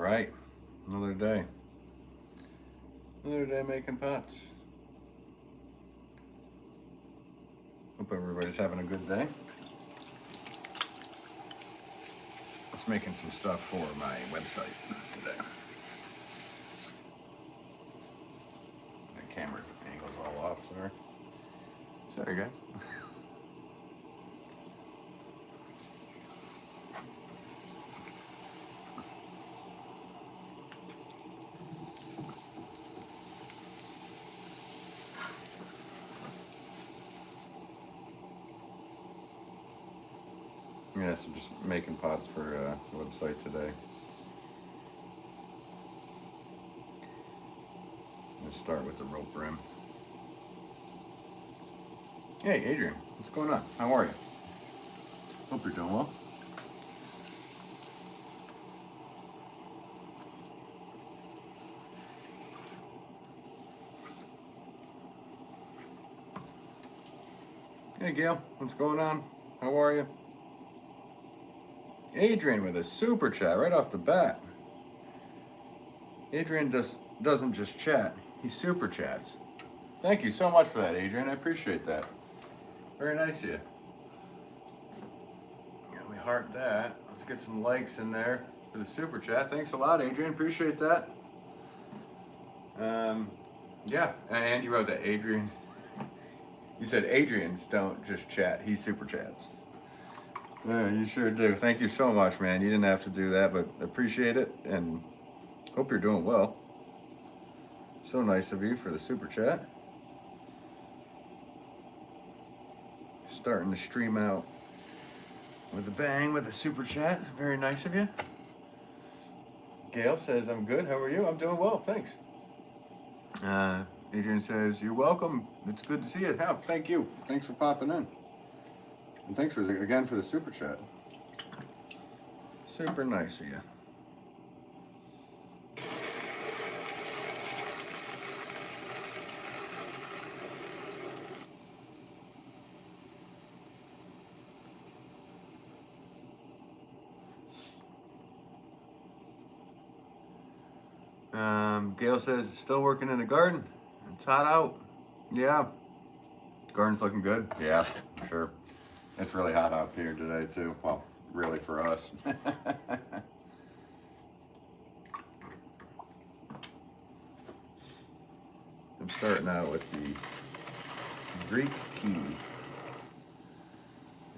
right, another day. Another day making pots. Hope everybody's having a good day. Just making some stuff for my website today. My camera's angle's all off, sorry. Sorry, guys. Yeah, so just making pots for the website today. Let's start with the rope brim. Hey, Adrian, what's going on? How are you? Hope you're doing well. Hey, Gail, what's going on? How are you? Adrian with a super chat right off the bat. Adrian doesn't just chat, he super chats. Thank you so much for that, Adrian. I appreciate that. Very nice of you. Yeah, we heart that. Let's get some likes in there for the super chat. Thanks a lot, Adrian. Appreciate that. Yeah, and you wrote that Adrian. You said Adrians don't just chat, he super chats. Yeah, you sure do. Thank you so much, man. You didn't have to do that, but appreciate it and hope you're doing well. So nice of you for the super chat. Starting to stream out with a bang with a super chat. Very nice of you. Gail says, I'm good. How are you? I'm doing well. Thanks. Adrian says, you're welcome. It's good to see you. Yeah, thank you. Thanks for popping in. And thanks again for the super chat. Super nice of you. Gail says, still working in the garden. It's hot out. Yeah. Garden's looking good. Yeah, sure. It's really hot out here today too. Well, really for us. I'm starting out with the Greek key.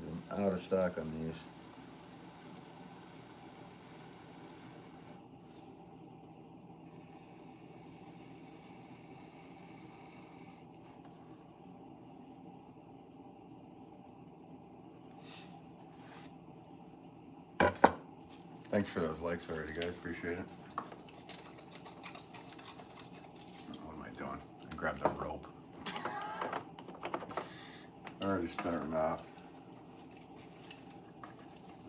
I'm out of stock on these. Thanks for those likes already, guys. Appreciate it. What am I doing? I grabbed a rope. Already starting off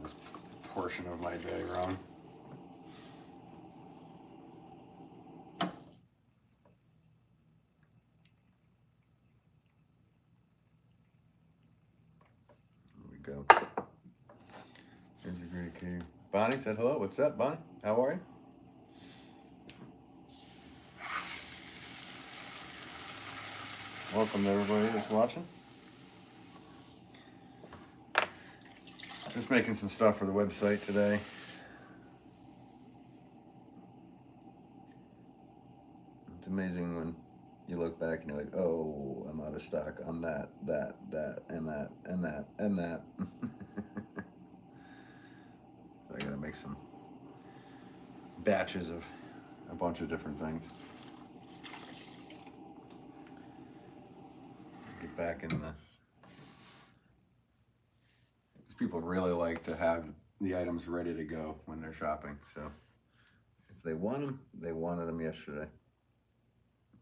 this portion of my day wrong. Here we go. Here's a great key. Bonnie said hello. What's up, Bonnie? How are you? Welcome to everybody that's watching. Just making some stuff for the website today. It's amazing when you look back and you're like, oh, I'm out of stock on that, and that, and that. So I gotta make some batches of a bunch of different things. Get back in the... Because people really like to have the items ready to go when they're shopping. So if they want them, they wanted them yesterday.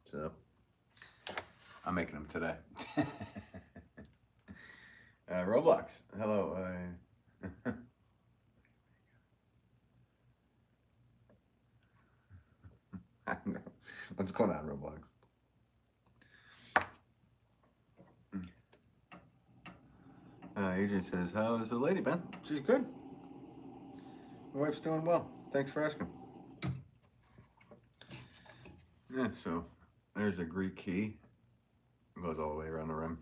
So I'm making them today. Roblox, hello. What's going on, Roblox? Adrian says, how is the lady, Ben? She's good. My wife's doing well. Thanks for asking. Yeah, so there's a Greek key. It goes all the way around the rim.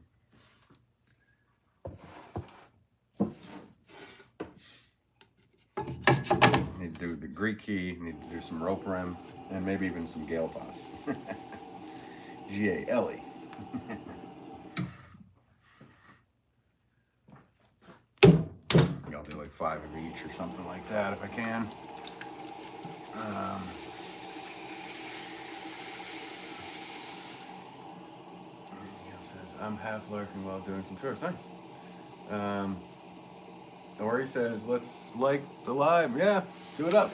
Need to do the Greek key, need to do some rope rim, and maybe even some gale pots. G-A-L-E. I'll do like 5 of each or something like that if I can. Says, I'm half lurking while doing some chores. Nice. Ori says, let's like the live. Yeah, do it up.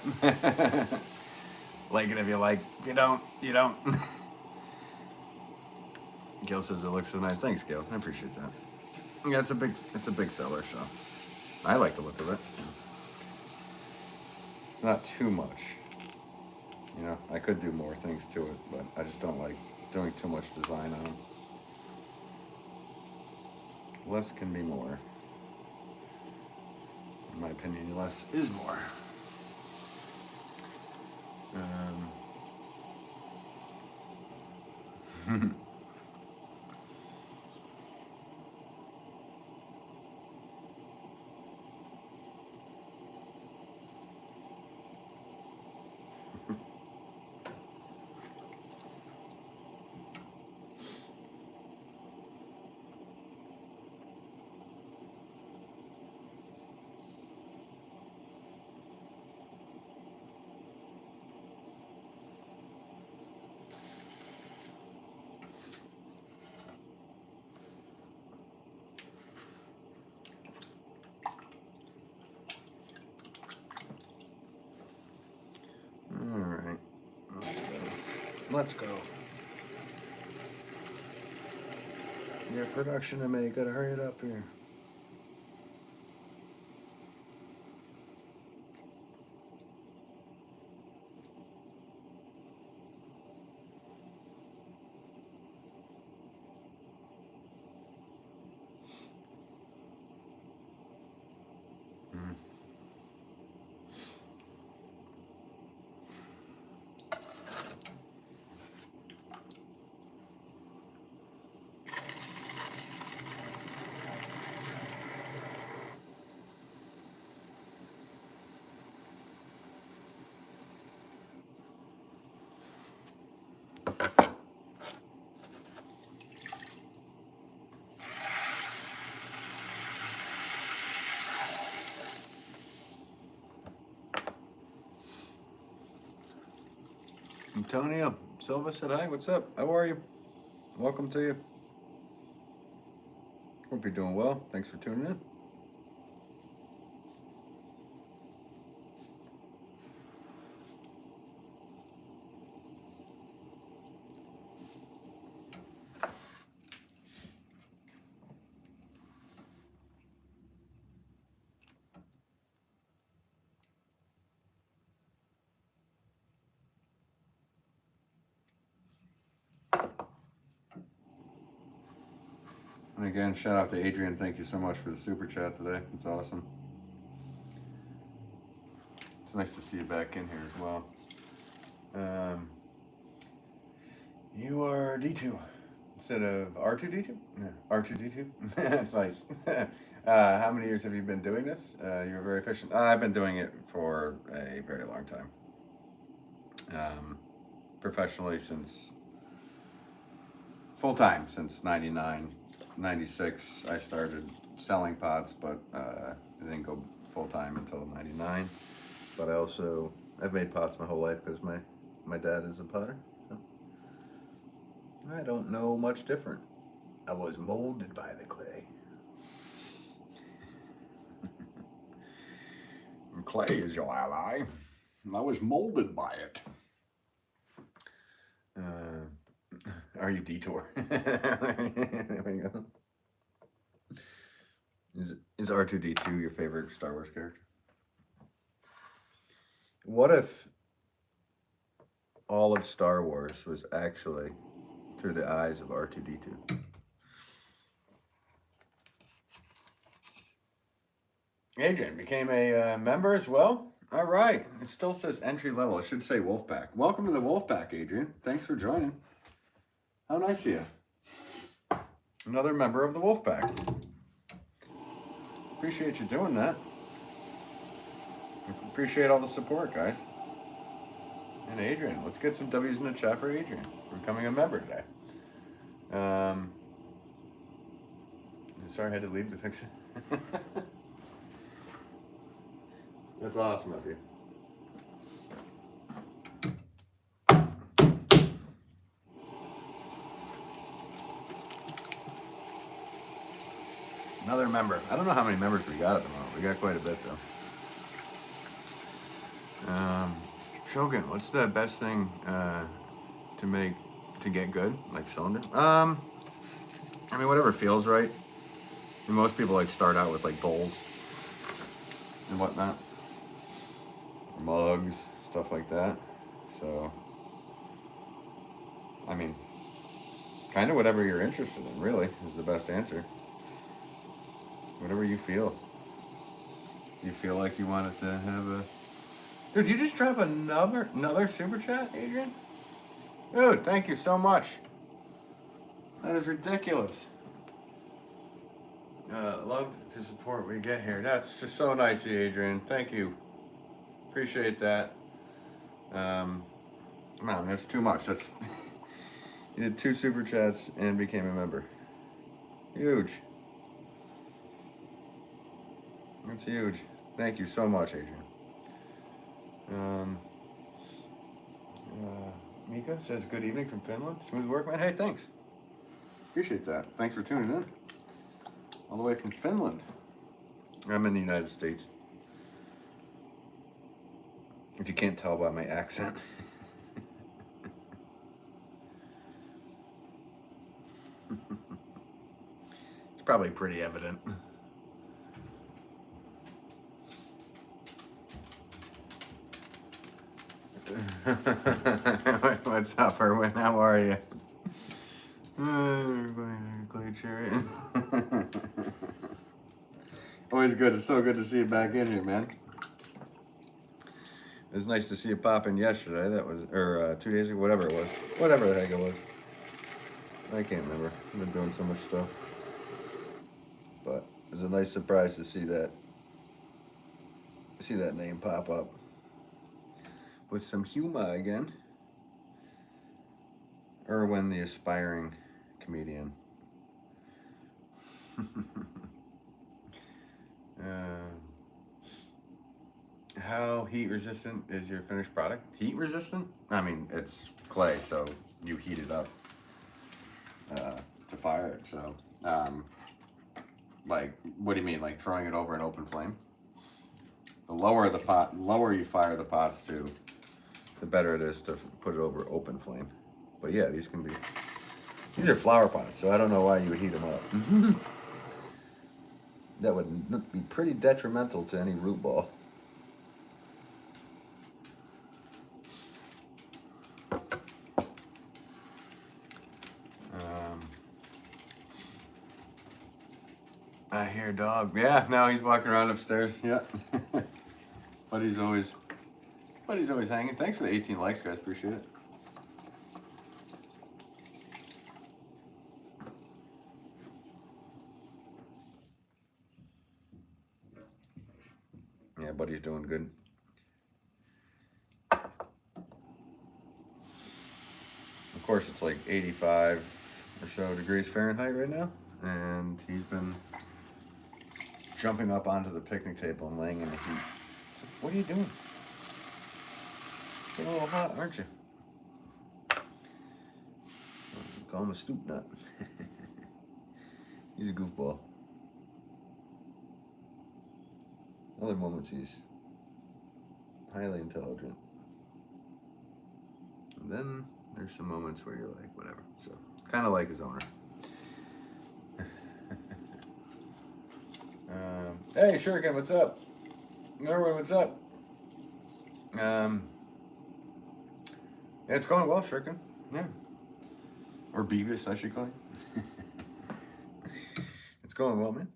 Like it if you like. If you don't, you don't. Gil says it looks so nice. Thanks, Gil. I appreciate that. Yeah, it's a big seller, so I like the look of it. It's not too much. You know, I could do more things to it, but I just don't like doing too much design on them. Less can be more. In my opinion, less is more. Alright, let's go. Your production to make, gotta hurry it up here. Antonio Silva said hi, what's up? How are you? Welcome to you. Hope you're doing well. Thanks for tuning in. And again, shout out to Adrian. Thank you so much for the super chat today. It's awesome. It's nice to see you back in here as well. You are D2 instead of R2D2? Yeah, R2D2. That's nice. How many years have you been doing this? You're very efficient. I've been doing it for a very long time. Professionally since full-time since 99, 96. I started selling pots, but I didn't go full-time until 99. But I've made pots my whole life because my dad is a potter. So I don't know much different. I was molded by the clay. Clay is your ally. I was molded by it. Are you Detour? There we go. Is R2D2 your favorite Star Wars character? What if all of Star Wars was actually through the eyes of R2D2? Adrian became a member as well. All right. It still says entry level. It should say Wolff Pack. Welcome to the Wolff Pack, Adrian. Thanks for joining. How nice of you. Another member of the Wolff Pack. Appreciate you doing that. Appreciate all the support, guys. And Adrian, let's get some W's in the chat for Adrian for becoming a member today. Sorry I had to leave to fix it. That's awesome of you. Another member. I don't know how many members we got at the moment. We got quite a bit though. Shogun, what's the best thing to get good, like cylinder? I mean, whatever feels right. I mean, most people like start out with like bowls and whatnot, mugs, stuff like that. So, I mean, kind of whatever you're interested in, really, is the best answer. Whatever you feel. You feel like you wanted to have a... Dude, you just drop another super chat, Adrian? Dude, thank you so much. That is ridiculous. Love to support what we get here. That's just so nice of you, Adrian. Thank you. Appreciate that. Man, that's too much. That's you did 2 super chats and became a member. Huge. That's huge. Thank you so much, Adrian. Mika says, good evening from Finland. Smooth work, man. Hey, thanks. Appreciate that. Thanks for tuning in. All the way from Finland. I'm in the United States. If you can't tell by my accent. It's probably pretty evident. What's up, Erwin? How are you? Always good. It's so good to see you back in here, man. It was nice to see you pop in yesterday. That was, or 2 days ago, whatever it was. Whatever the heck it was. I can't remember. I've been doing so much stuff. But it was a nice surprise to see that name pop up. With some humor again. Erwin, the aspiring comedian. How heat resistant is your finished product? Heat resistant? I mean, it's clay, so you heat it up to fire it. So, like, what do you mean? Like throwing it over an open flame? The lower you fire the pots to, the better it is to put it over open flame. But yeah, these are flower pots, so I don't know why you would heat them up. That would be pretty detrimental to any root ball. I hear dog. Yeah, now he's walking around upstairs. Yeah. Buddy's always hanging. Thanks for the 18 likes, guys. Appreciate it. Yeah, Buddy's doing good. Of course, it's like 85 or so degrees Fahrenheit right now, and he's been jumping up onto the picnic table and laying in the heat. So, what are you doing? Getting a little hot, aren't you? Call him a stoop nut. He's a goofball. Other moments he's highly intelligent. And then there's some moments where you're like, whatever. So, kind of like his owner. Hey, Shuriken, what's up? Norway, what's up? Yeah, it's going well, Shuriken. Yeah. Or Beavis, I should call you. It's going well, man.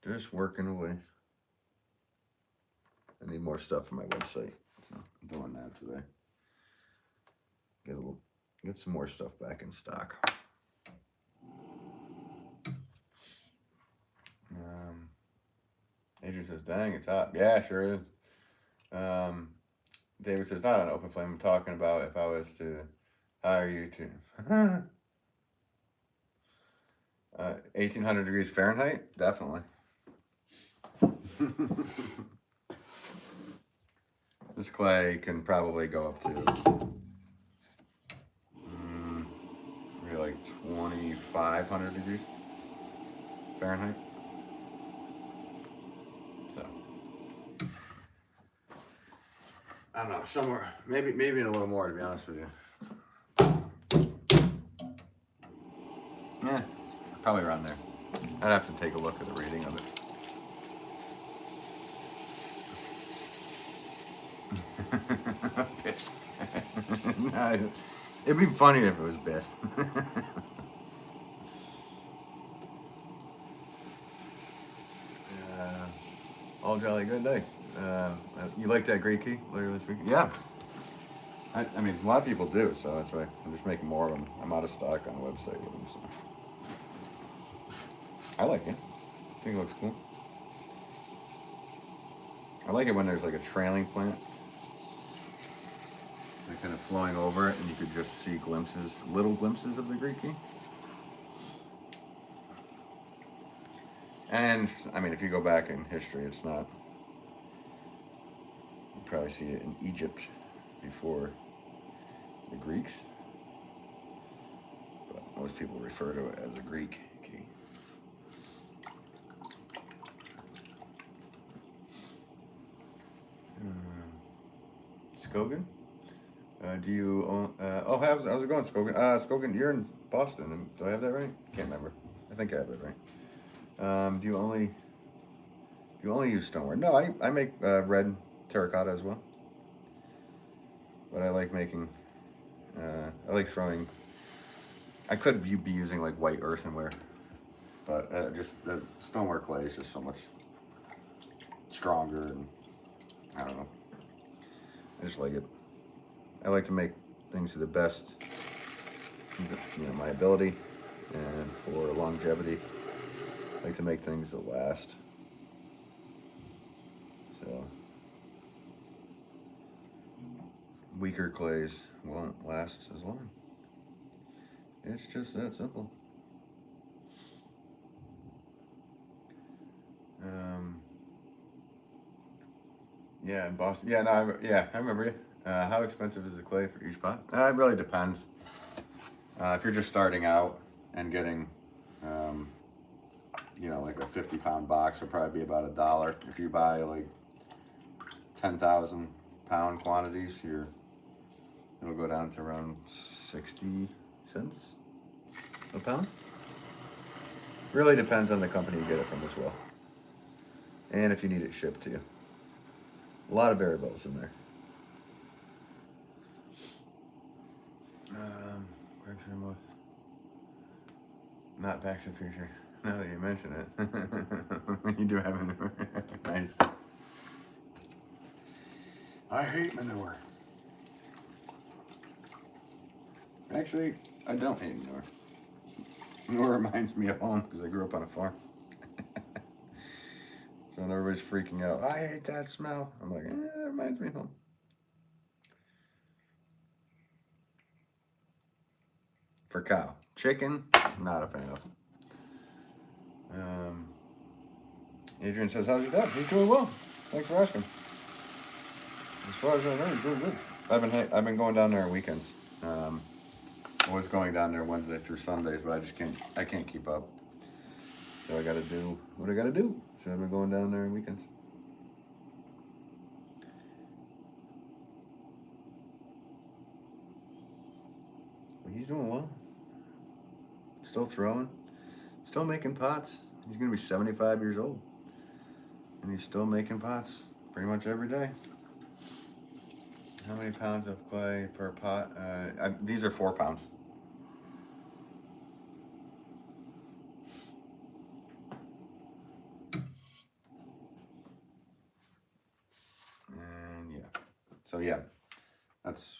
Just working away. I need more stuff for my website, so I'm doing that today. Get some more stuff back in stock. Adrian says, "Dang, it's hot." Yeah, sure is. David says, "Not on open flame. I'm talking about if I was to hire you to 1800 degrees Fahrenheit, definitely." This clay can probably go up to maybe like 2500 degrees Fahrenheit. So I don't know, somewhere maybe a little more, to be honest with you. Yeah, probably around there. I'd have to take a look at the reading of it. Biff. No, it'd be funny if it was Biff. All jolly good, nice. You like that Greek key later this week? Yeah. I mean, a lot of people do, so that's why I'm just making more of them. I'm out of stock on the website with them, so. I like it. I think it looks cool. I like it when there's like a trailing plant, like kind of flowing over it, and you could just see glimpses, little glimpses of the Greek key. And I mean, if you go back in history, it's not. You probably see it in Egypt before the Greeks, but most people refer to it as a Greek key. Skogan? Do you own, how's it going, Skogan? Skogan, you're in Boston. Do I have that right? Can't remember. I think I have that right. Do you only use stoneware? No, I make red terracotta as well. But I like making, I like throwing, I could be using like white earthenware, but just the stoneware clay is just so much stronger, and I don't know. I just like it. I like to make things to the best, my ability, and for longevity. I like to make things that last. So weaker clays won't last as long. It's just that simple. Yeah, in Boston. Yeah, no, I remember you. How expensive is the clay for each pot? It really depends. If you're just starting out and getting, like a 50-pound box, will probably be about $1. If you buy like 10,000 pound quantities, it'll go down to around 60 cents a pound. Really depends on the company you get it from as well, and if you need it shipped to you. A lot of variables in there. Not Back to the Future. Now that you mention it, you do have manure. Nice. I hate manure. Actually, I don't hate manure. Manure reminds me of home because I grew up on a farm. So when everybody's freaking out, I hate that smell, I'm like, that reminds me of home. For cow. Chicken, not a fan of. Adrian says, how's your dad? He's doing well. Thanks for asking. As far as I know, he's doing good. I've been going down there on weekends. I was going down there Wednesday through Sundays, but I can't keep up. So I gotta do what I gotta do. So I've been going down there on weekends. He's doing well. Still throwing. Still making pots. He's gonna be 75 years old. And he's still making pots pretty much every day. How many pounds of clay per pot? These are 4 pounds. So yeah, that's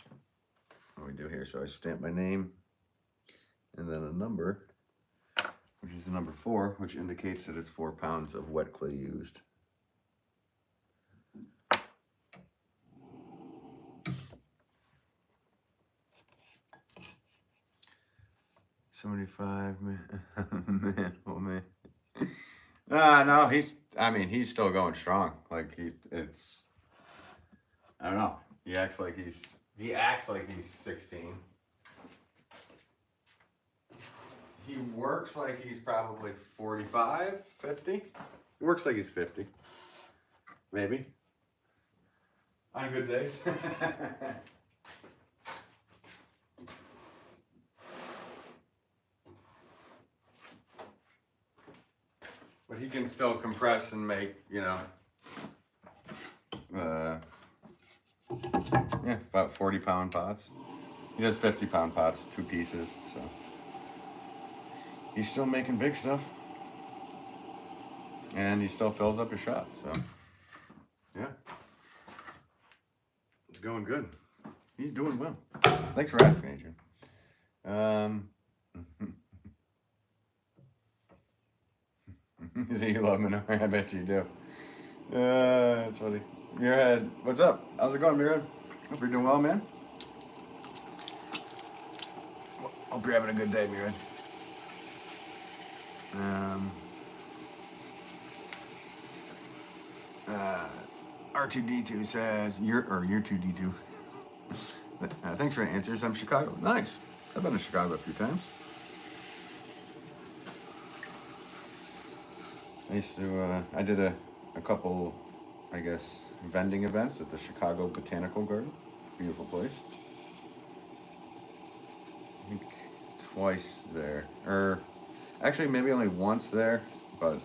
what we do here. So I stamp my name and then a number, which is the number 4, which indicates that it's 4 pounds of wet clay used. $75, man. Oh man. No, he's still going strong. Like I don't know. He acts like he's 16. He works like he's probably 45, 50. He works like he's 50. Maybe. On good days. But he can still compress and make, about 40-pound pots. He does 50-pound pots, 2 pieces, so. He's still making big stuff. And he still fills up his shop, so. Yeah. It's going good. He's doing well. Thanks for asking, Adrian. So you love Manure? I bet you do. That's funny. Muirhead, what's up? How's it going, Muirhead? Hope you're doing well, man. Hope you're having a good day, Muirhead. R2D2 says, you're 2D2. Thanks for the answers. I'm Chicago. Nice. I've been to Chicago a few times. I used to, I did a couple, I guess, vending events at the Chicago Botanical Garden. Beautiful place. I think twice there. Or, actually maybe only once there, but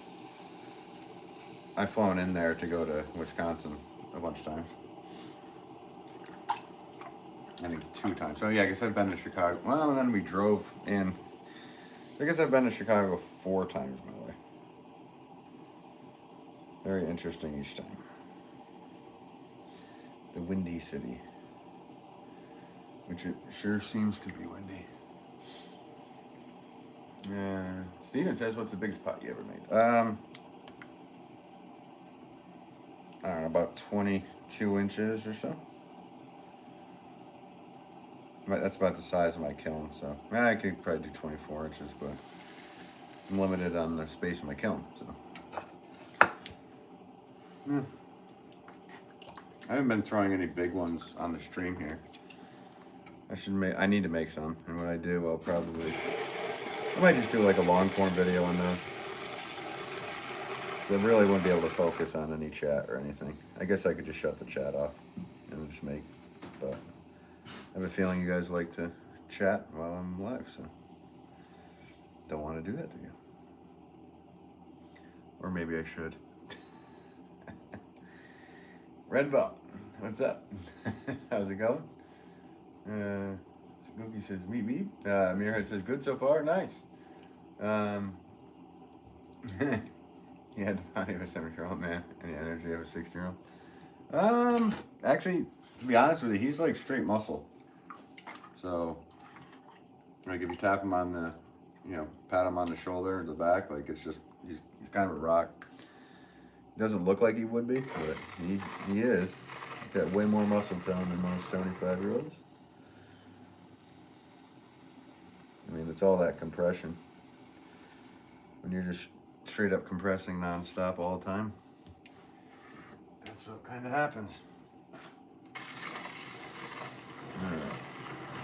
I've flown in there to go to Wisconsin a bunch of times. I think 2 times. So yeah, I guess I've been to Chicago. Well, and then we drove in. I guess I've been to Chicago 4 times in my life. Very interesting each time. The Windy City. Which it sure seems to be windy. Steven says, what's the biggest pot you ever made? I don't know, about 22 inches or so. That's about the size of my kiln, so I could probably do 24 inches, but I'm limited on the space in my kiln, so. Yeah. I haven't been throwing any big ones on the stream here. I need to make some, and when I do, I might just do like a long form video on those. I really wouldn't be able to focus on any chat or anything. I guess I could just shut the chat off and just make, but I have a feeling you guys like to chat while I'm live, so don't want to do that to you. Or maybe I should. Red Belt, what's up? How's it going? Gookie says, meep meep. Muirhead says, good so far, nice. He had the body of a 70-year-old man and the energy of a 60-year-old. Actually, to be honest with you, he's like straight muscle. So, like if you tap him on the, pat him on the shoulder or the back, like it's just, he's kind of a rock. Doesn't look like he would be, but he is. He's got way more muscle tone than most 75-year-olds. I mean, it's all that compression. When you're just straight up compressing nonstop all the time, that's what kind of happens. Alright,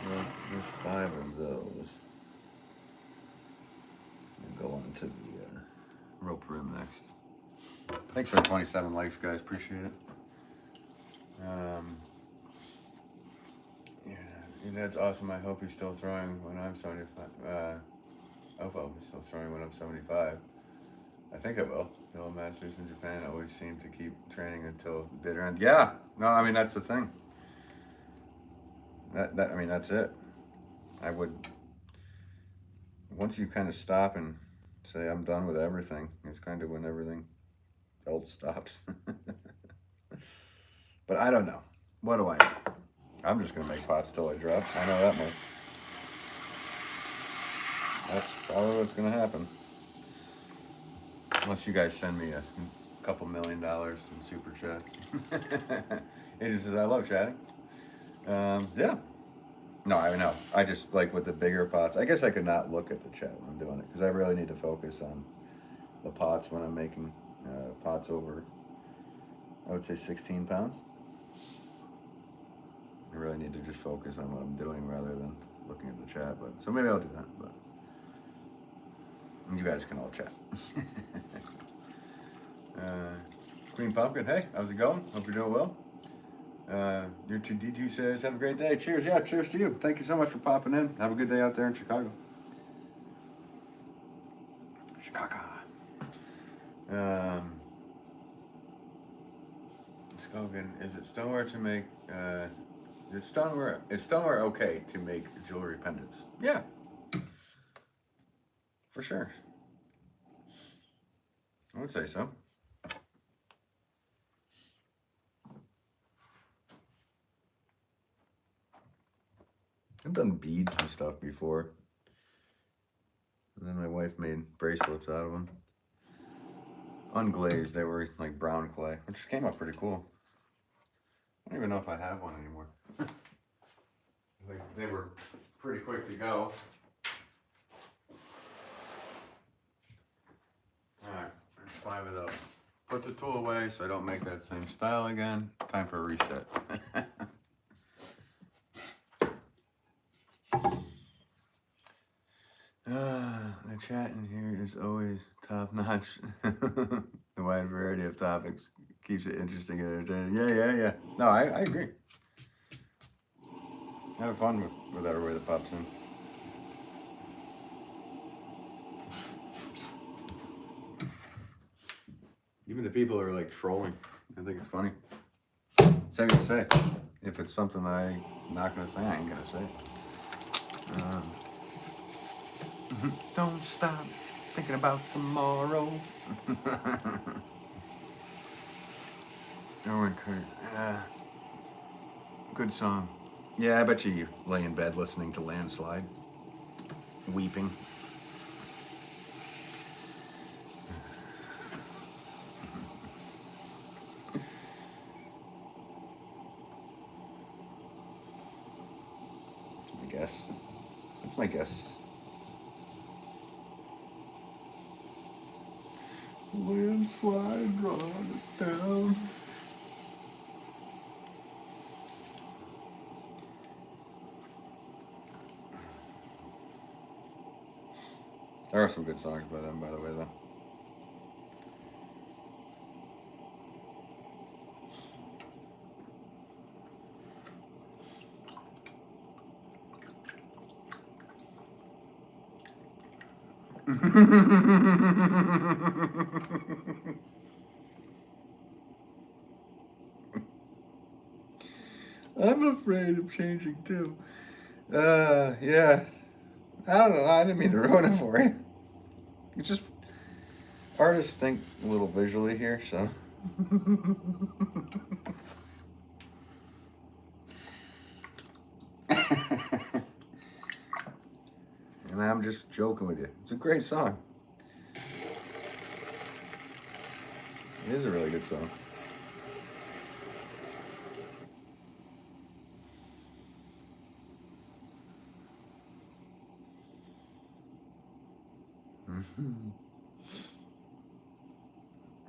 well, there's 5 of those. We'll go on to the rope rim next. Thanks for 27 likes, guys. Appreciate it. Your dad's awesome. I hope he's still throwing when I'm 75. He's still throwing when I'm 75. I think I will. The old masters in Japan always seem to keep training until the bitter end. Yeah. No, I mean, that's the thing. That's it. I would, once you kind of stop and say, I'm done with everything, it's kind of when everything else stops. But I don't know. What do I know? I'm just going to make pots till I drop. I know that much. That's probably what's going to happen. Unless you guys send me a couple $1 million in super chats. Adrian says, I love chatting. Yeah. No, I know. I just, like, with the bigger pots, I guess I could not look at the chat when I'm doing it, because I really need to focus on the pots when I'm making pots over, I would say 16 pounds. I really need to just focus on what I'm doing rather than looking at the chat. But so maybe I'll do that. But you guys can all chat. Queen Pumpkin, hey, how's it going? Hope you're doing well. Your 2D2 says, have a great day. Cheers. Yeah, cheers to you. Thank you so much for popping in. Have a good day out there in Chicago. Chicago. Skogan, is it stoneware to make, is stoneware okay to make jewelry pendants? Yeah. For sure. I would say so. I've done beads and stuff before. And then my wife made bracelets out of them. Unglazed, they were like brown clay, which came out pretty cool. I don't even know if I have one anymore. They were pretty quick to go. Alright, there's 5 of those. Put the tool away so I don't make that same style again. Time for a reset. The chat in here is always top notch. The wide variety of topics keeps it interesting and entertaining. Yeah. No, I agree. Have fun with everybody that pops in. Even the people who are like trolling, I think it's funny. Same to say. If it's something I'm not gonna say, I ain't gonna say. Don't stop thinking about tomorrow. Erwin Kurt. Good song. Yeah, I bet you lay in bed listening to Landslide. Weeping. That's my guess. That's my guess. Landslide, run it down. There are some good songs by them, by the way, though. I'm afraid of changing too. Yeah. I don't know. I didn't mean to ruin it for you. It's just artists think a little visually here, so. And I'm just joking with you. It's a great song. It is a really good song.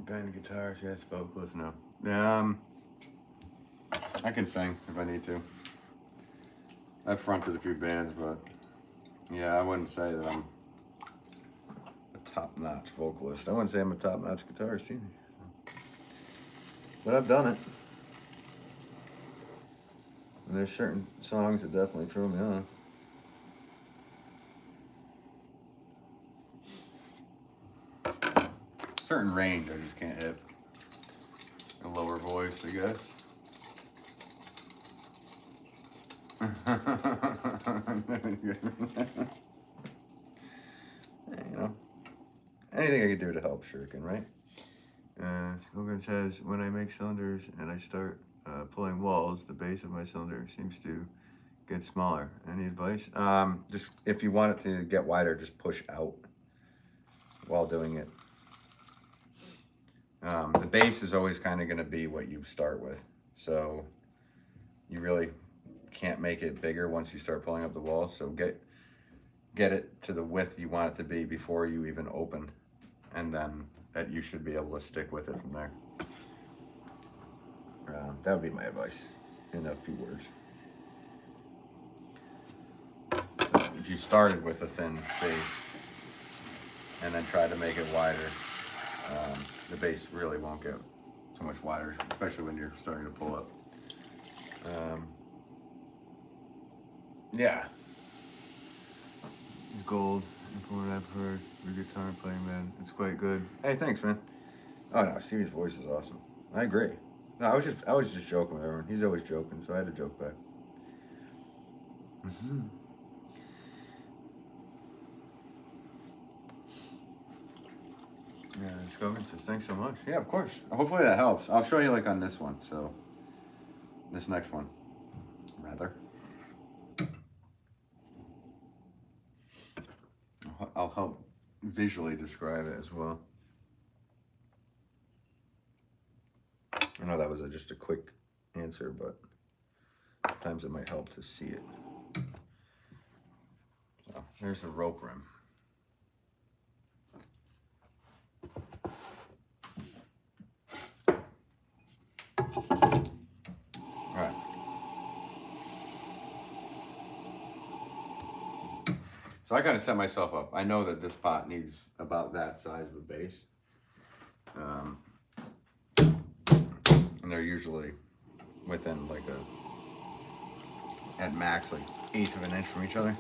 Band guitars, yes, vocals, no. I can sing if I need to. I've fronted a few bands, but yeah, I wouldn't say that I'm a top-notch vocalist. I wouldn't say I'm a top-notch guitarist either. But I've done it. And there's certain songs that definitely throw me on. Certain range I just can't hit. A lower voice, I guess. You know, anything I could do to help Shuriken, right? Hogan says, when I make cylinders and I start pulling walls, the base of my cylinder seems to get smaller. Any advice? Just if you want it to get wider, just push out while doing it. The base is always kind of going to be what you start with. So you really can't make it bigger once you start pulling up the walls. So get it to the width you want it to be before you even open. And then that you should be able to stick with it from there. That would be my advice in a few words. So if you started with a thin base and then try to make it wider, the base really won't get too much wider, especially when you're starting to pull up. Yeah. It's gold. From what I've heard, your guitar playing, man, it's quite good. Hey, thanks, man. Oh no, Stevie's voice is awesome. I agree. No, I was just joking with everyone. He's always joking, so I had to joke back. Yeah, Scogan says, thanks so much. Yeah, of course. Hopefully that helps. I'll show you like on this one. So this next one, rather. I'll help visually describe it as well. I know that was just a quick answer, but sometimes it might help to see it. So there's the rope rim. All right. So I kind of set myself up. I know that this pot needs about that size of a base. And they're usually within like at max, like 1/8 of an inch from each other.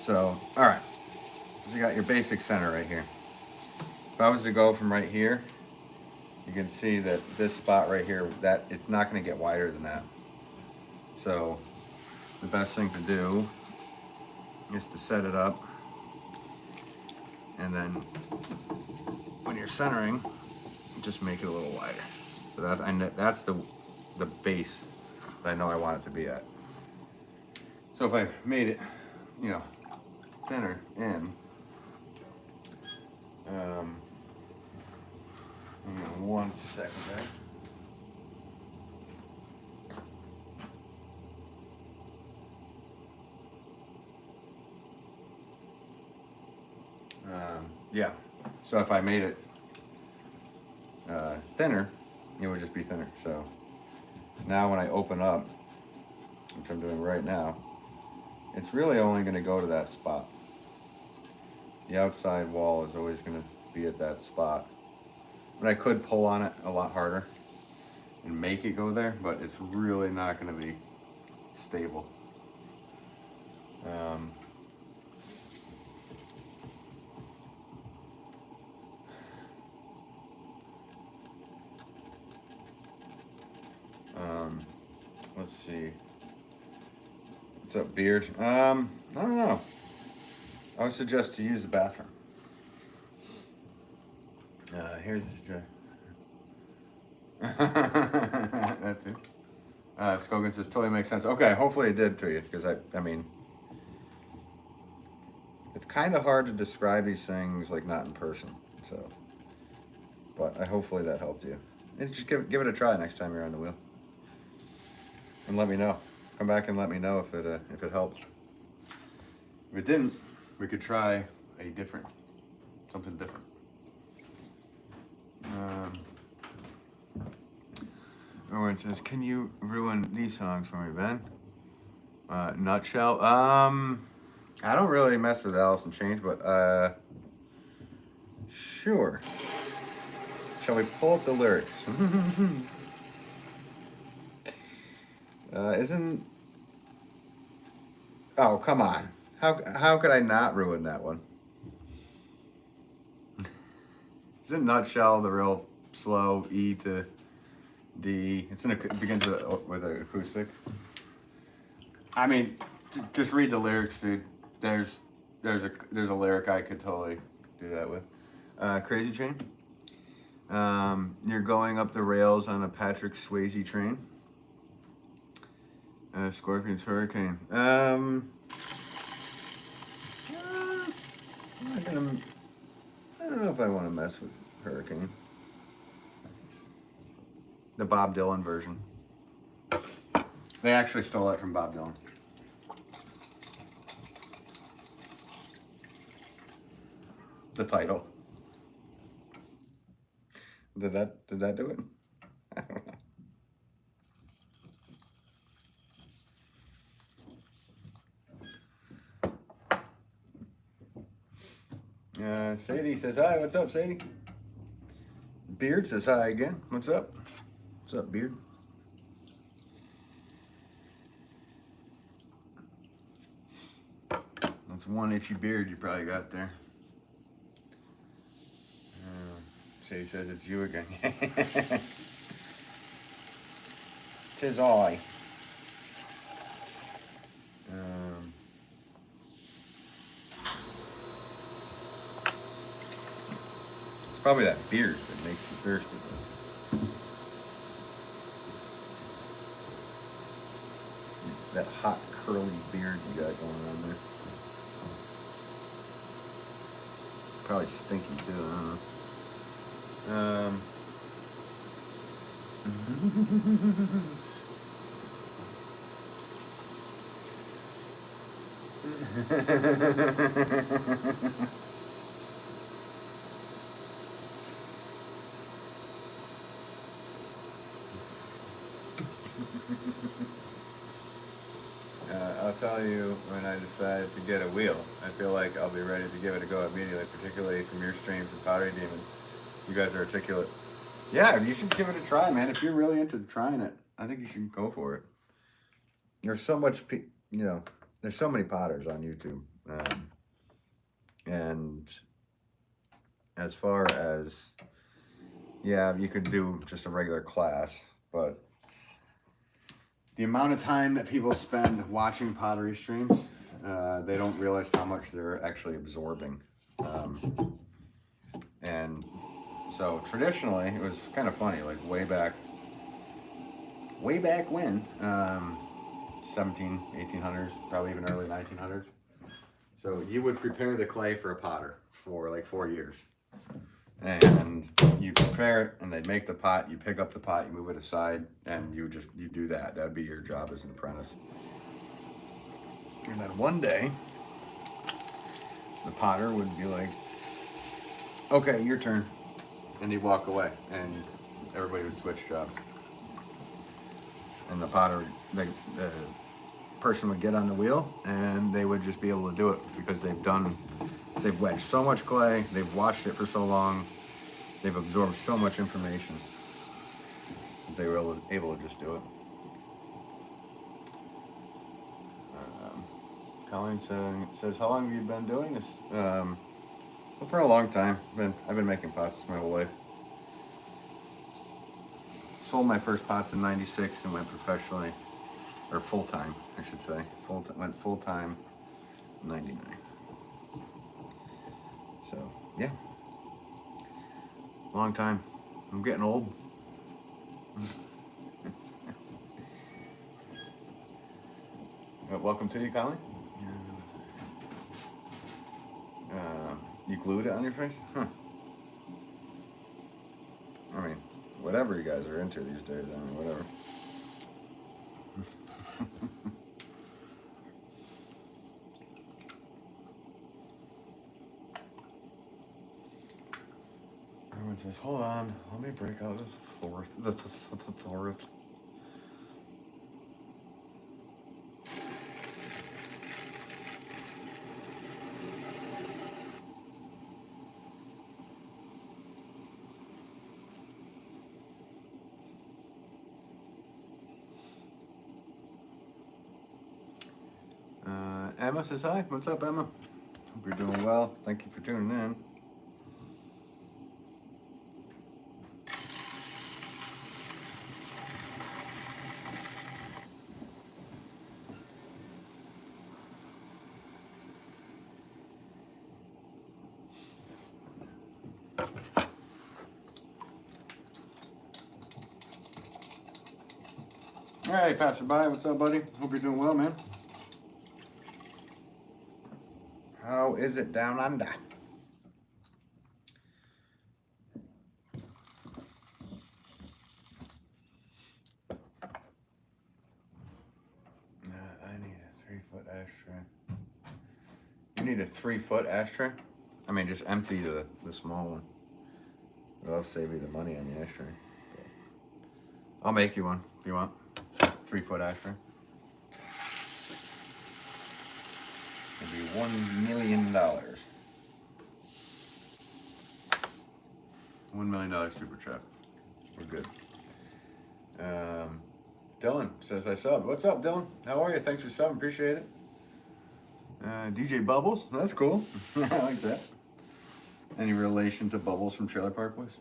So, all right. So you got your basic center right here. If I was to go from right here, you can see that this spot right here, that it's not going to get wider than that. So the best thing to do is to set it up, and then when you're centering, just make it a little wider. So that's the base that I know I want it to be at. So if I made it, thinner in, hang on 1 second there. Yeah, so if I made it thinner, it would just be thinner. So now when I open up, which I'm doing right now, it's really only going to go to that spot. The outside wall is always going to be at that spot. But I could pull on it a lot harder and make it go there, but it's really not going to be stable. Let's see. What's up, Beard? I don't know. I would suggest to use the bathroom. Here's the suggestion. That's it. Scogan says, totally makes sense. Okay, hopefully it did to you, because I mean, it's kind of hard to describe these things like not in person. So, but hopefully that helped you. And just give it a try next time you're on the wheel. And let me know. Come back and let me know if it helps. If it didn't, we could try something different. Owen says, "Can you ruin these songs for me, Ben?" Nutshell. I don't really mess with Alice in Chains, but sure. Shall we pull up the lyrics? Oh, come on. How could I not ruin that one? Isn't Nutshell the real slow E to D? It begins with an acoustic. I mean, just read the lyrics, dude. There's a lyric I could totally do that with. Crazy Train. You're going up the rails on a Patrick Swayze train. Scorpions Hurricane. I don't know if I want to mess with Hurricane. The Bob Dylan version. They actually stole that from Bob Dylan. The title. Did that do it? I don't know. Sadie says hi. What's up, Sadie? Beard says hi again. What's up? What's up, Beard? That's one itchy beard you probably got there. Sadie says it's you again. Tis I. It's probably that beard that makes you thirsty. That hot curly beard you got going on there. Probably stinky too, I don't know. I'll tell you when I decide to get a wheel. I feel like I'll be ready to give it a go immediately, particularly from your streams and Pottery Demons. You guys are articulate. Yeah, you should give it a try, man. If you're really into trying it, I think you should go for it. There's so much, there's so many potters on YouTube. And as far as, yeah, you could do just a regular class, but the amount of time that people spend watching pottery streams, they don't realize how much they're actually absorbing. And so traditionally, it was kind of funny, like way back when, 1800s, probably even early 1900s. So you would prepare the clay for a potter for like 4 years. And you prepare it, and they'd make the pot, you pick up the pot, you move it aside, and you do that. That would be your job as an apprentice. And then one day, the potter would be like, okay, your turn. And he'd walk away, and everybody would switch jobs. And the potter, the person would get on the wheel, and they would just be able to do it because they've wedged so much clay, they've watched it for so long, they've absorbed so much information that they were able to just do it. Colleen says, how long have you been doing this? Well, for a long time. I've been making pots my whole life. Sold my first pots in '96 and went professionally, or full-time, I should say. Went full-time in '99. So, yeah. Long time. I'm getting old. Welcome to you, Colleen. You glued it on your face? Huh. I mean, whatever you guys are into these days, I mean, whatever. Everyone says, hold on, let me break out the Thorth. Emma says hi. What's up, Emma? Hope you're doing well. Thank you for tuning in. Hey, passerby, what's up, buddy? Hope you're doing well, man. How is it down under? I need a 3-foot ashtray. You need a 3-foot ashtray? I mean, just empty the small one. I'll save you the money on the ashtray. But I'll make you one if you want. 3-foot ashtray. It'd be $1 million. $1 million super chat. We're good. Dylan says I subbed. What's up, Dylan? How are you? Thanks for subbing. Appreciate it. DJ Bubbles. That's cool. I like that. Any relation to Bubbles from Trailer Park Boys?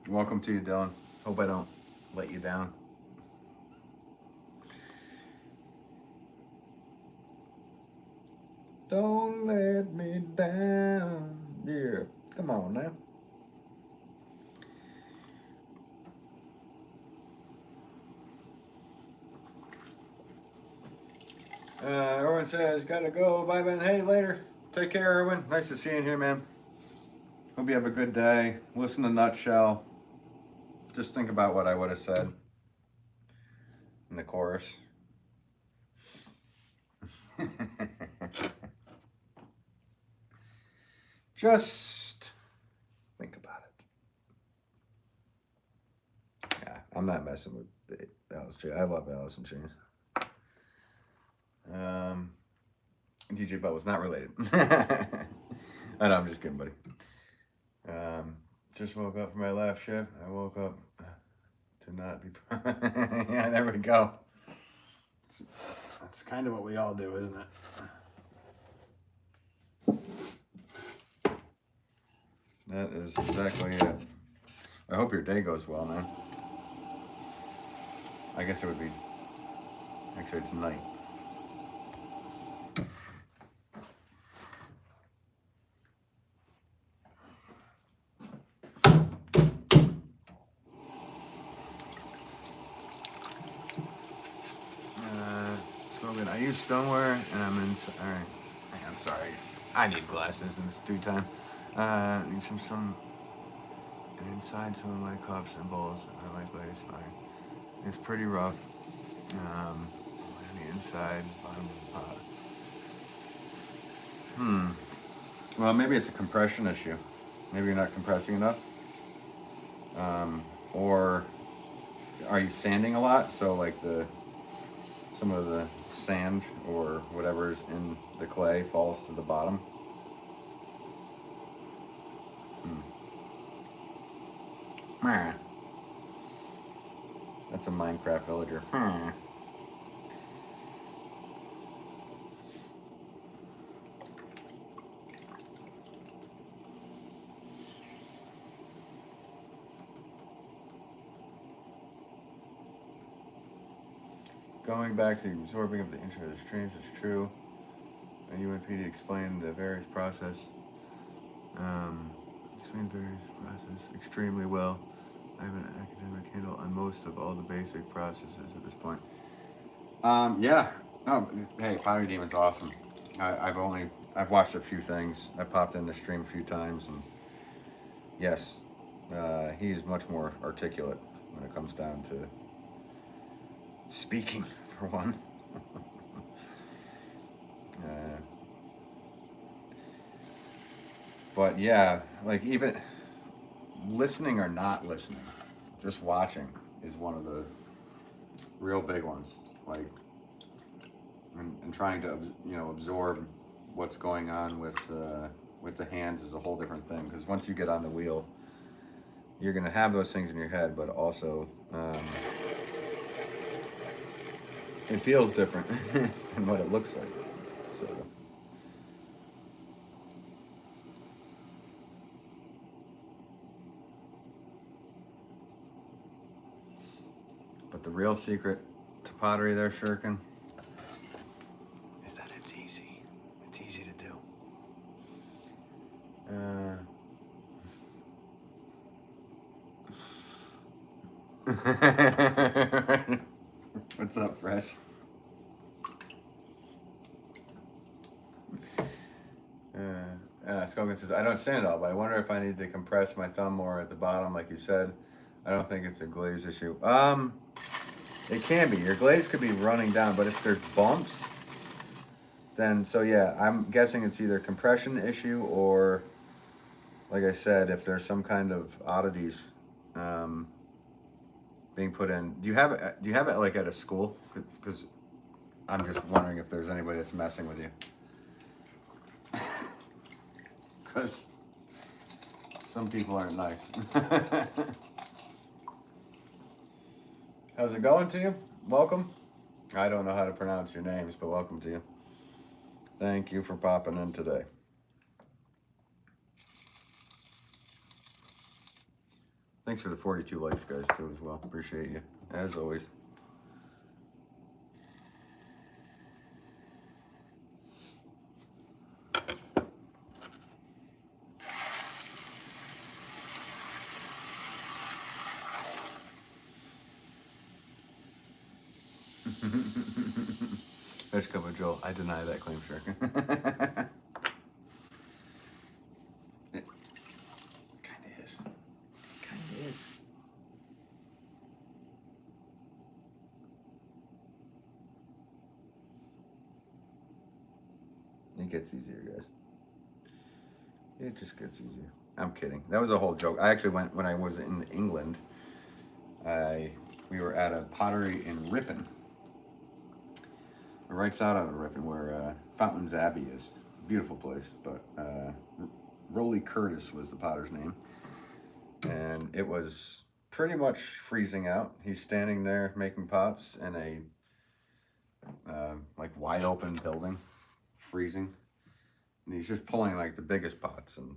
Welcome to you, Dylan. Hope I don't let you down. Don't let me down. Yeah. Come on now. Erwin says, gotta go. Bye, Ben. Hey, later. Take care, Erwin. Nice to see you here, man. Hope you have a good day. Listen to Nutshell. Just think about what I would have said in the chorus. Just think about it. Yeah, I'm not messing with Alice Chains. I love Alice in Chains. DJ Bubbles, not related. I know, I'm just kidding, buddy. Just woke up from my last shift. I woke up to not be... Yeah, there we go. That's kind of what we all do, isn't it? That is exactly it. I hope your day goes well, man. I guess it would be... Actually, it's night. I use stoneware and I'm in. Alright. I'm sorry. I need glasses in this due time. Need some and inside some of my cups and bowls. I like lace fine. It's pretty rough. On the inside, bottom of the pot. Well, maybe it's a compression issue. Maybe you're not compressing enough. Or are you sanding a lot? So like some of the sand or whatever's in the clay falls to the bottom. That's a Minecraft villager. Going back to the absorbing of the intro of the streams is true. And UNPD explained the various process. Explained various process extremely well. I have an academic handle on most of all the basic processes at this point. Yeah. No, hey, Pottery Demon's awesome. I've watched a few things. I popped in the stream a few times, and yes, he is much more articulate when it comes down to speaking, for one. But yeah, like even listening or not listening, just watching is one of the real big ones. Like, and trying to absorb what's going on with the hands is a whole different thing. Because once you get on the wheel, you're gonna have those things in your head, but also it feels different than what it looks like. So. But the real secret to pottery there, Shurkin, is that it's easy. It's easy to do. What's up, Fresh? Skogan says, I don't sand it all, but I wonder if I need to compress my thumb more at the bottom, like you said. I don't think it's a glaze issue. It can be. Your glaze could be running down, but if there's bumps, then, so yeah, I'm guessing it's either compression issue or, like I said, if there's some kind of oddities being put in. Do you have it like at a school? Because I'm just wondering if there's anybody that's messing with you. Because some people aren't nice. How's it going to you? Welcome. I don't know how to pronounce your names, but welcome to you. Thank you for popping in today. Thanks for the 42 likes, guys, too, as well. Appreciate you, as always. There's a couple of Joel. I deny that claim, sure. It kind of is. Kind of is. It gets easier, guys. It just gets easier. I'm kidding. That was a whole joke. I actually went when I was in England. We were at a pottery in Ripon. Right south out of Ripon, where Fountains Abbey is. Beautiful place, but Rolly Curtis was the potter's name. And it was pretty much freezing out. He's standing there making pots in a like wide open building, freezing. And he's just pulling like the biggest pots, and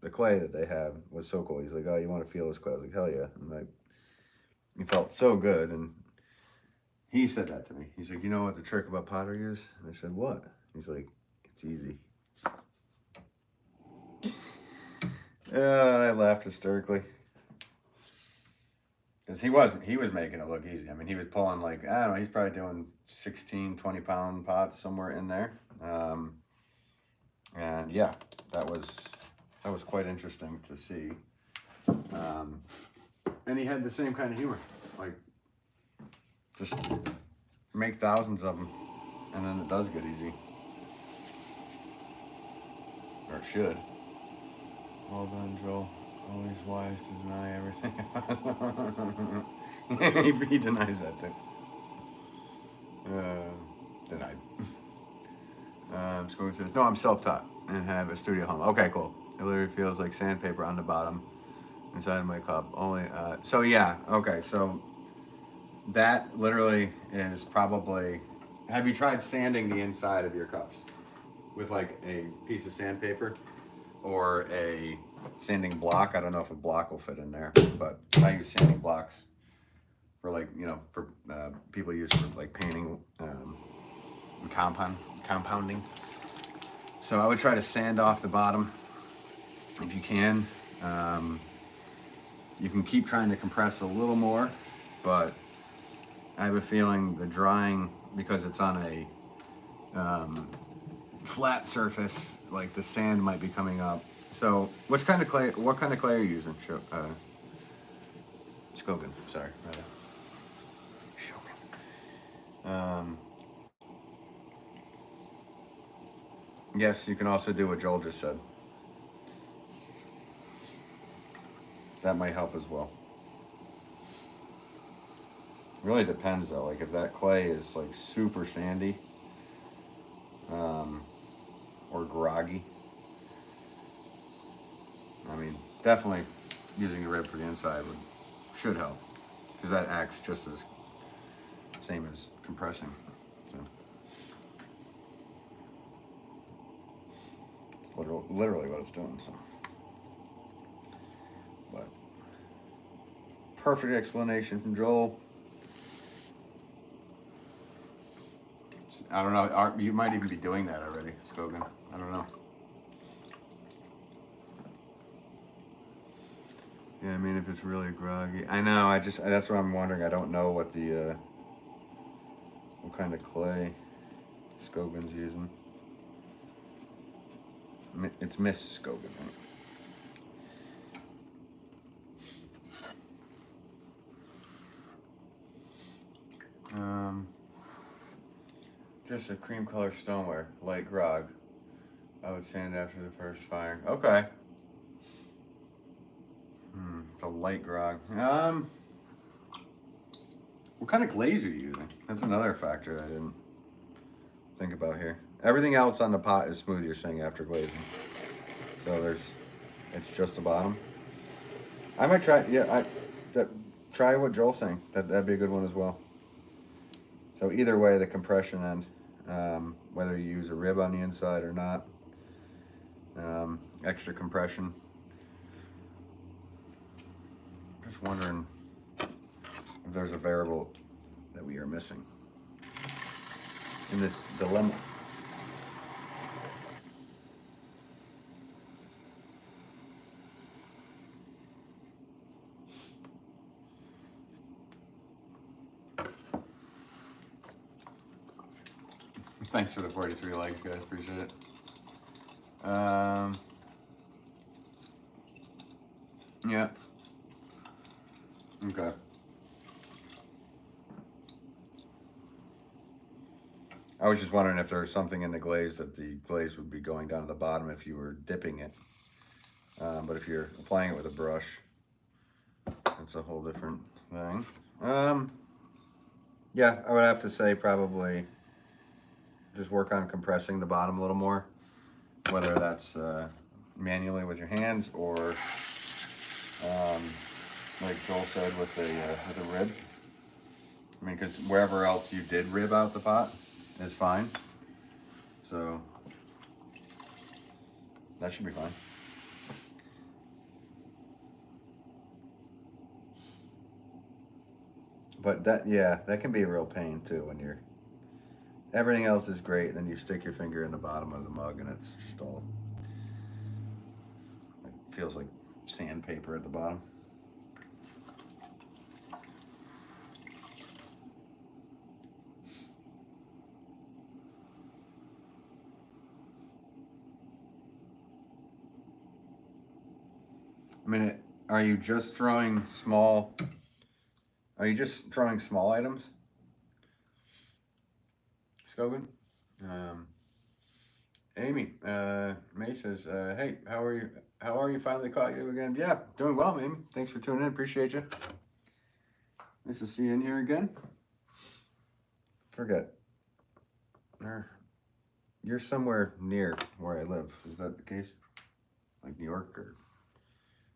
the clay that they have was so cool. He's like, "Oh, you want to feel this clay?" I was like, "Hell yeah!" And like, he felt so good, and he said that to me. He's like, "You know what the trick about pottery is?" And I said, "What?" He's like, "It's easy." I laughed hysterically. Because he was making it look easy. I mean, he was pulling like, I don't know, he's probably doing 16, 20 pound pots somewhere in there. And yeah, that was quite interesting to see. And he had the same kind of humor. Like, just make thousands of them, and then it does get easy. Or it should. Well done, Joel. Always wise to deny everything. He denies that too. Denied. School says, no, I'm self-taught and have a studio home. Okay, cool. It literally feels like sandpaper on the bottom inside of my cup. Only, so yeah, okay, so that literally is probably, have you tried sanding the inside of your cups with like a piece of sandpaper or a sanding block? I don't know if a block will fit in there, but I use sanding blocks for like, you know, for people use for like painting and compounding. So I would try to sand off the bottom if you can. You can keep trying to compress a little more, but I have a feeling the drying, because it's on a flat surface, like the sand might be coming up. So what kind of clay are you using? Skogan, sorry. Yes, you can also do what Joel just said. That might help as well. Really depends though, like if that clay is like super sandy or groggy. I mean, definitely using a rib for the inside should help, because that acts just as same as compressing. So it's literally what it's doing. So, but perfect explanation from Joel. I don't know. You might even be doing that already, Skogan. I don't know. Yeah, I mean, if it's really groggy. I know, that's what I'm wondering. I don't know what what kind of clay Scogan's using. It's Miss Scogan, right? Just a cream color stoneware, light grog. I would sand after the first firing. Okay. It's a light grog. What kind of glaze are you using? That's another factor I didn't think about here. Everything else on the pot is smooth, you're saying, after glazing. So it's just the bottom. I might try, try what Joel's saying. That'd be a good one as well. So either way, the compression end, whether you use a rib on the inside or not, extra compression. Just wondering if there's a variable that we are missing in this dilemma. Thanks for the 43 likes, guys. Appreciate it. Yeah. Okay. I was just wondering if there was something in the glaze that the glaze would be going down to the bottom if you were dipping it. But if you're applying it with a brush, that's a whole different thing. Yeah, I would have to say probably just work on compressing the bottom a little more, whether that's manually with your hands or like Joel said with a rib. I mean, because wherever else you did rib out the pot is fine. So that should be fine. But that can be a real pain too when everything else is great, then you stick your finger in the bottom of the mug and it's just all, it feels like sandpaper at the bottom. I mean, are you just throwing small items, Scogan? Amy, May says, hey, how are you? How are you? Finally caught you again. Yeah, doing well, Amy. Thanks for tuning in. Appreciate you. Nice to see you in here again. Forget. You're somewhere near where I live. Is that the case? Like New York or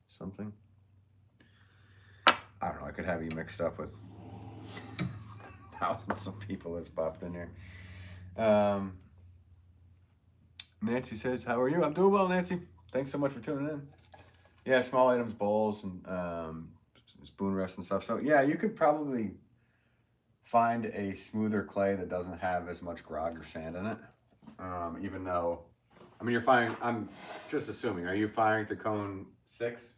something? I don't know. I could have you mixed up with thousands of people that's popped in here. Nancy says, how are you? I'm doing well, Nancy. Thanks so much for tuning in. Yeah, small items, bowls, and spoon rests and stuff. So yeah, you could probably find a smoother clay that doesn't have as much grog or sand in it. Even though, I mean, you're firing, I'm just assuming, are you firing to cone 6?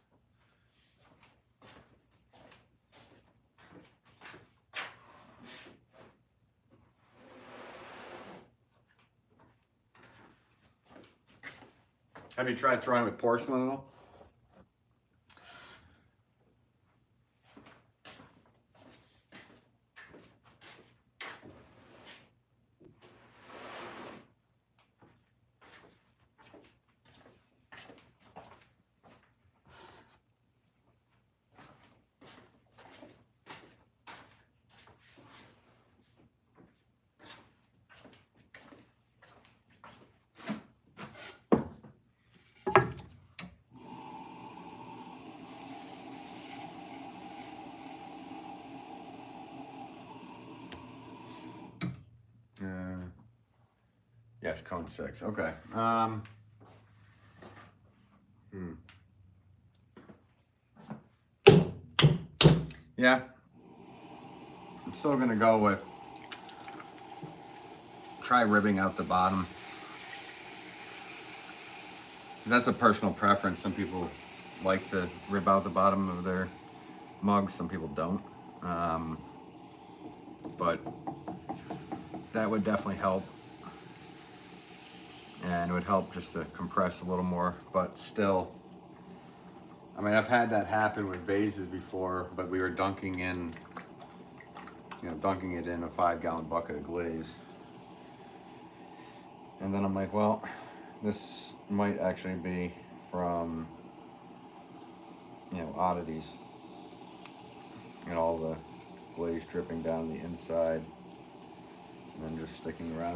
Have you tried throwing with porcelain at all? Yes, cone 6. Okay. Yeah. I'm still gonna go with try ribbing out the bottom. That's a personal preference. Some people like to rib out the bottom of their mugs. Some people don't. But that would definitely help. And it would help just to compress a little more, but still, I mean, I've had that happen with vases before, but we were dunking it in a 5-gallon bucket of glaze. And then I'm like, well, this might actually be from, oddities. All the glaze dripping down the inside and then just sticking around